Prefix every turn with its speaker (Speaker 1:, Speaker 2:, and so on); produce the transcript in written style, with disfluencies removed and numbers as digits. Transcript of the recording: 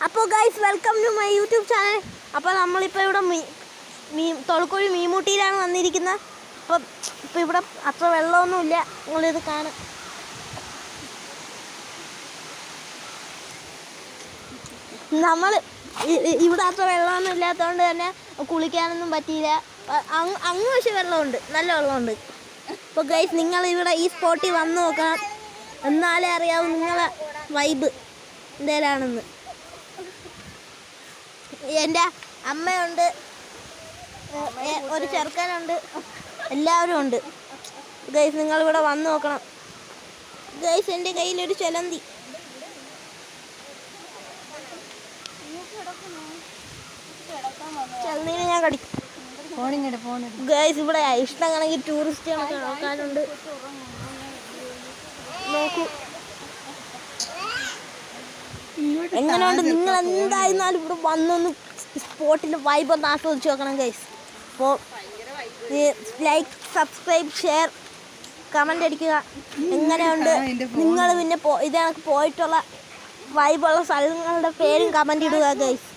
Speaker 1: അപ്പോൾ guys welcome to my YouTube channel. അപ്പോൾ നമ്മളിപ്പോൾ ഇവിടെ തൊളുക്കുഴി മീൻമുട്ടിയിലാണ് വന്നിരിക്കുന്നത്. ഇപ്പോൾ ഇവിടെ അത്ര വെള്ളമൊന്നുമില്ല, നിങ്ങളിത് കാണും. നമ്മൾ ഇവിടെ അത്ര വെള്ളമൊന്നും ഇല്ലാത്തതുകൊണ്ട് തന്നെ കുളിക്കാനൊന്നും പറ്റിയില്ല. അങ്ങ് പക്ഷേ വെള്ളമുണ്ട്, നല്ല വെള്ളമുണ്ട്. അപ്പോൾ ഗൈസ് നിങ്ങൾ ഇവിടെ ഈ സ്പോട്ടിൽ വന്ന് നോക്കണം, എന്നാലേ അറിയാവും നിങ്ങളെ വൈബ് എന്തേലാണെന്ന്. എൻ്റെ അമ്മയുണ്ട്, ഒരു ചെറുക്കനുണ്ട്, എല്ലാവരും ഉണ്ട്. ഗൈസ് നിങ്ങളിവിടെ വന്ന് നോക്കണം. ഗൈസ് എൻ്റെ കയ്യിലൊരു ചെലന്തി. ചെലന്തിനെ ഞാൻ കടിക്കും. ഗൈസ് ഇവിടെ ഇഷ്ടം കണക്കിൽ ടൂറിസ്റ്റുകളൊക്കെ ആൾക്കാരുണ്ട്. നോക്കൂ എങ്ങനെയുണ്ട്. നിങ്ങൾ എന്തായിരുന്നാലും ഇവിടെ വന്നൊന്ന് സ്പോട്ടിൻ്റെ വൈബ് ഒന്ന് ആസ്വദിച്ച് നോക്കണം ഗൈസ്. അപ്പോൾ ലൈക്ക്, സബ്സ്ക്രൈബ്, ഷെയർ, കമൻ്റ് അടിക്കുക. എങ്ങനെയുണ്ട് നിങ്ങൾ പിന്നെ ഇതേക്ക് പോയിട്ടുള്ള വൈബുള്ള സ്ഥലങ്ങളുടെ പേരും കമൻ്റ് ഇടുക ഗൈസ്.